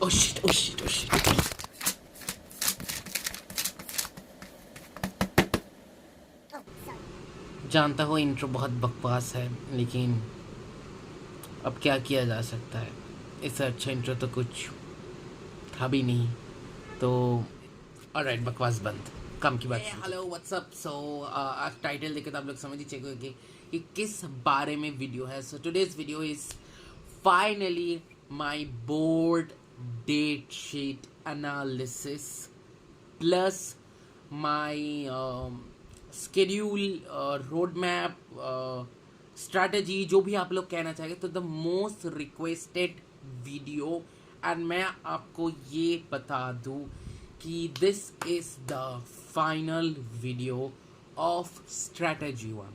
Oh shit oh shit oh shit. जानता हूँ intro बहुत बकवास है, लेकिन अब क्या किया जा सकता है। इससे अच्छा इंट्रो तो कुछ था भी नहीं। तो ऑलराइट, बकवास बंद, काम की बात। Hello what's up. सो आज टाइटल देखे तो आप लोग समझ ही चुके होंगे कि किस बारे में वीडियो है। So today's video is finally my board date sheet analysis plus my schedule, road map, strategy, जो भी आप लोग कहना चाहेंगे। तो the most requested video, and मैं आपको ये बता दूं कि this is the final video of strategy 1।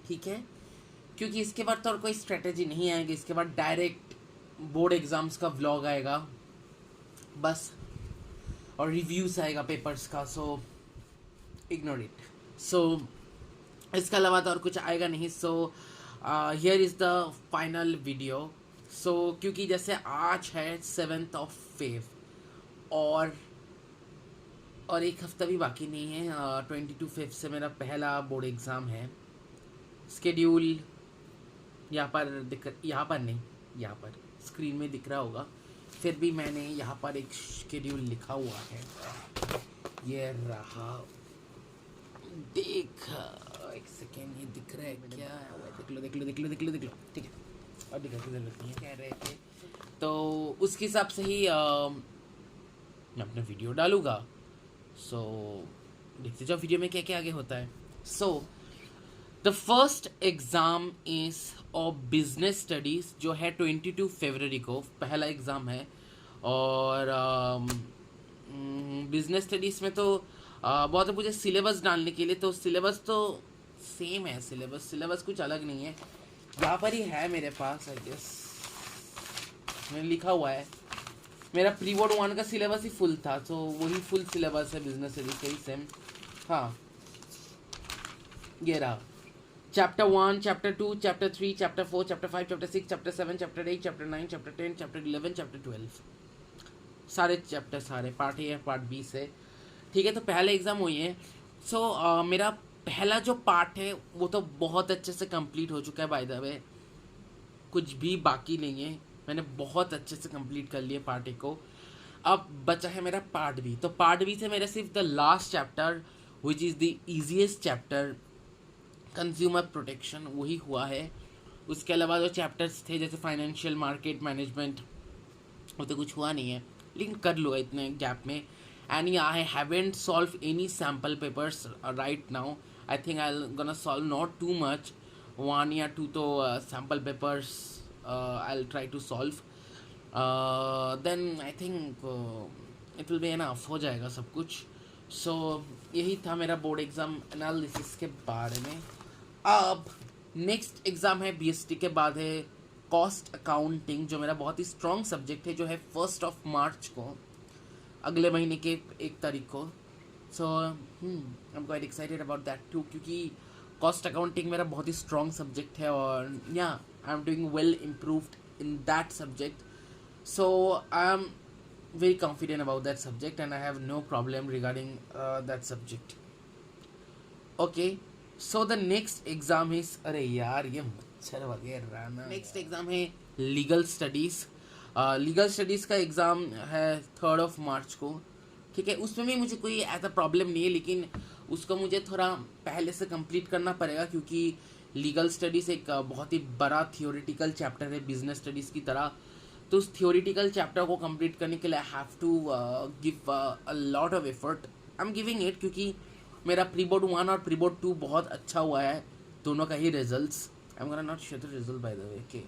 ठीक है, क्योंकि इसके बाद तो और कोई स्ट्रैटेजी नहीं आएगी। इसके बाद डायरेक्ट बोर्ड एग्जाम्स का व्लॉग आएगा बस, और रिव्यूज आएगा पेपर्स का। So ignore it. सो इसके अलावा तो और कुछ आएगा नहीं। So here is the final video. So क्योंकि जैसे आज है 7th of Feb और एक हफ्ता भी बाकी नहीं है। 22 Feb से मेरा पहला बोर्ड एग्ज़ाम है। स्केड्यूल यहाँ पर नहीं, यहाँ पर स्क्रीन में दिख रहा होगा। फिर भी मैंने यहाँ पर एक शेड्यूल लिखा हुआ है, ये रहा। देख, एक सेकेंड, ये दिख रहा है क्या? देख लो। ठीक है, अब दिखा की जरूरत नहीं है। कह रहे थे तो उसके हिसाब से ही मैं अपना वीडियो डालूंगा। सो देखते जाओ वीडियो में क्या क्या आगे होता है। So the first exam is of business studies, जो है 22 फरवरी को पहला एग्ज़ाम है। और बिजनेस स्टडीज़ में तो बहुत है मुझे सिलेबस डालने के लिए। तो सिलेबस तो सेम है, सिलेबस कुछ अलग नहीं है। यहाँ पर ही है मेरे पास, आई गेस मैंने लिखा हुआ है। मेरा प्री बोर्ड 1 का सिलेबस ही फुल था, तो वही फुल सिलेबस है बिजनेस स्टडीज़ का ही सेम। हाँ, ये रहा। Chapter 1, chapter 2, chapter 3, chapter 4, chapter 5, chapter 6, chapter 7, chapter 8, chapter 9, chapter 10, chapter 11, chapter 12, सारे चैप्टर, सारे पार्ट ए है, पार्ट बी से। ठीक है, तो पहले एग्ज़ाम हुई है। सो मेरा पहला जो पार्ट है वो तो बहुत अच्छे से कंप्लीट हो चुका है। बाय द वे कुछ भी बाकी नहीं है, मैंने बहुत अच्छे से कंप्लीट कर लिया पार्ट ए को। अब बचा है मेरा पार्ट बी। तो पार्ट बी से मेरा सिर्फ the last chapter which is the easiest chapter, consumer protection, वही हुआ है। उसके अलावा जो चैप्टर्स थे जैसे फाइनेंशियल मार्केट मैनेजमेंट, वो तो कुछ हुआ नहीं है, लेकिन कर लूँगा इतने गैप में। And yeah, I haven't solved any sample papers right now. I think I'll gonna solve not too much, 1 या 2 तो sample papers I'll try to solve. Then I think it will be enough, हो जाएगा सब कुछ। So यही था मेरा board exam analysis के बारे में। अब नेक्स्ट एग्ज़ाम है बीएसटी के बाद है कॉस्ट अकाउंटिंग, जो मेरा बहुत ही स्ट्रॉन्ग सब्जेक्ट है, जो है 1 मार्च को, अगले महीने के 1 तारीख को। So I am quite excited about that too, क्योंकि कॉस्ट अकाउंटिंग मेरा बहुत ही स्ट्रॉन्ग सब्जेक्ट है। और या I am doing well improved in that subject. So I am very confident about that subject and I have no problem regarding that subject. Okay, so the next exam is, अरे यार ये मच्छर वगैरह ना। Next exam है legal studies. Legal studies का exam है 3 मार्च को। ठीक है, उसमें भी मुझे कोई ऐसा प्रॉब्लम नहीं है, लेकिन उसको मुझे थोड़ा पहले से कंप्लीट करना पड़ेगा, क्योंकि लीगल स्टडीज़ एक बहुत ही बड़ा थियोरेटिकल चैप्टर है बिजनेस स्टडीज़ की तरह। तो उस थियोरेटिकल चैप्टर को कंप्लीट करने के लिए I have to give a lot of effort. I am giving it, क्योंकि मेरा प्री बोर्ड 1 और प्री बोर्ड 2 बहुत अच्छा हुआ है, दोनों का ही results. I am gonna not share the result by the way. Okay,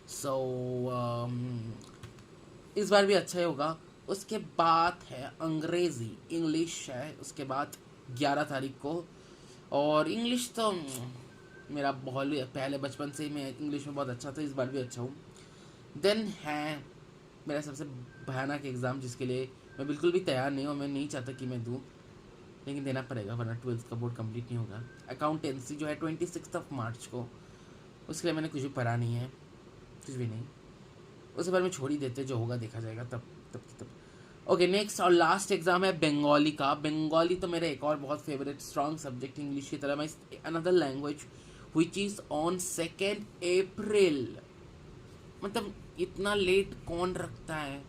so इस बार भी अच्छा ही होगा। उसके बाद है अंग्रेज़ी, इंग्लिश है उसके बाद 11 तारीख को। और इंग्लिश तो मेरा बहुत पहले बचपन से ही मैं इंग्लिश में बहुत अच्छा था, इस बार भी अच्छा हूँ। देन है मेरा सबसे भयानक एग्ज़ाम, जिसके लिए मैं बिल्कुल भी तैयार नहीं हूँ, मैं नहीं चाहता कि मैं दूँ, लेकिन देना पड़ेगा वरना 12th का बोर्ड कंप्लीट नहीं होगा। अकाउंटेंसी जो है 26 मार्च को, उसके लिए मैंने कुछ भी पढ़ा नहीं है, कुछ भी नहीं। उसके बारे में छोड़ ही देते, जो होगा देखा जाएगा तब। तब की तब। ओके, नेक्स्ट और लास्ट एग्जाम है बंगाली का। बंगाली तो मेरा एक और बहुत फेवरेट स्ट्रॉन्ग सब्जेक्ट इंग्लिश की तरह। मैं another language which is on 2 अप्रैल। मतलब इतना लेट कौन रखता है?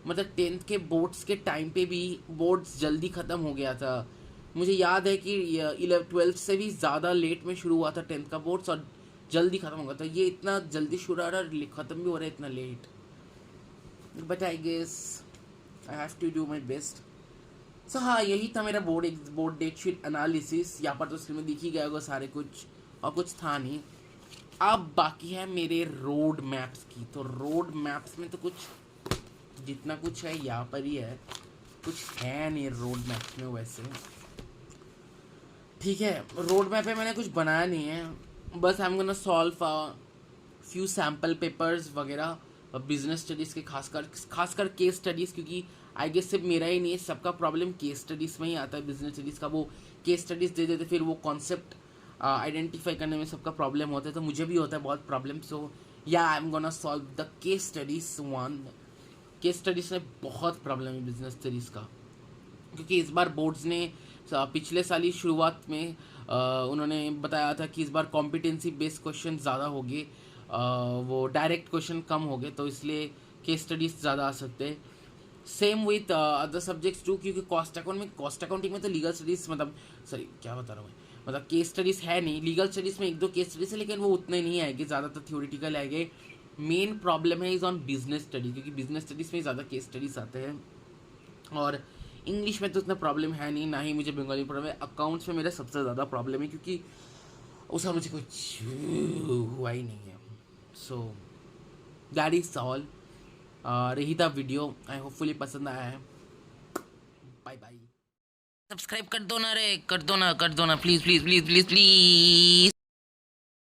मतलब 10th के बोर्ड्स के टाइम पे भी बोर्ड्स जल्दी ख़त्म हो गया था। मुझे याद है कि 11 12 से भी ज़्यादा लेट में शुरू हुआ था 10th का बोर्ड्स, और जल्दी ख़त्म हो गया था। ये इतना जल्दी शुरू हो रहा है, ख़त्म भी हो रहा है इतना late. But I guess I have to do my best. So हाँ, यही था मेरा बोर्ड डेट शीट एनालिसिस। यहाँ पर तो स्क्रीन में दिख ही गया होगा सारे कुछ, और कुछ था नहीं। अब बाकी है मेरे रोड मैप्स की। तो रोड मैप्स में तो कुछ जितना कुछ है यहाँ पर ही है, कुछ है नहीं रोड मैप्स में वैसे। ठीक है, रोड मैप पे मैंने कुछ बनाया नहीं है, बस आई am gonna solve few sample papers वगैरह बिजनेस स्टडीज़ के, खासकर केस स्टडीज़, क्योंकि आई गेस सिर्फ मेरा ही नहीं है, सबका प्रॉब्लम केस स्टडीज़ में ही आता है। बिजनेस स्टडीज़ का वो केस स्टडीज़ दे देते, फिर वो कॉन्सेप्ट आइडेंटिफाई करने में सबका प्रॉब्लम होता है, तो मुझे भी होता है बहुत प्रॉब्लम। सो या I am gonna solve the case studies one. Case studies में बहुत प्रॉब्लम है बिजनेस स्टडीज़ का, क्योंकि इस बार बोर्ड्स ने पिछले साल ही शुरुआत में उन्होंने बताया था कि इस बार कॉम्पिटेंसी बेस्ड क्वेश्चन ज़्यादा होंगे, वो डायरेक्ट क्वेश्चन कम हो गए, तो इसलिए केस स्टडीज़ ज़्यादा आ सकते हैं। Same with other subjects too, क्योंकि कॉस्ट अकाउंटिंग में तो लीगल स्टडीज़, मतलब सॉरी क्या बता रहा हूँ मैं, मतलब केस स्टडीज़ है नहीं। लीगल स्टडीज़ में 1 2 केस स्टडीज़ है, लेकिन वो उतने नहीं आएंगे, ज़्यादातर थ्योरेटिकल आएंगे। मेन प्रॉब्लम है इज़ ऑन बिजनेस स्टडी, क्योंकि बिजनेस स्टडीज़ में ज़्यादा केस स्टडीज़ आते हैं। और इंग्लिश में तो इतना प्रॉब्लम है नहीं, ना ही मुझे बंगाली प्रॉब्लम है। अकाउंट्स में मेरा सबसे ज़्यादा प्रॉब्लम है, क्योंकि उसका मुझे कुछ हुआ ही नहीं है। So that is all. रही था वीडियो, आई होपफुली पसंद आया है। Bye bye. सब्सक्राइब कर दो ना रे, कर दो ना, please please please please please.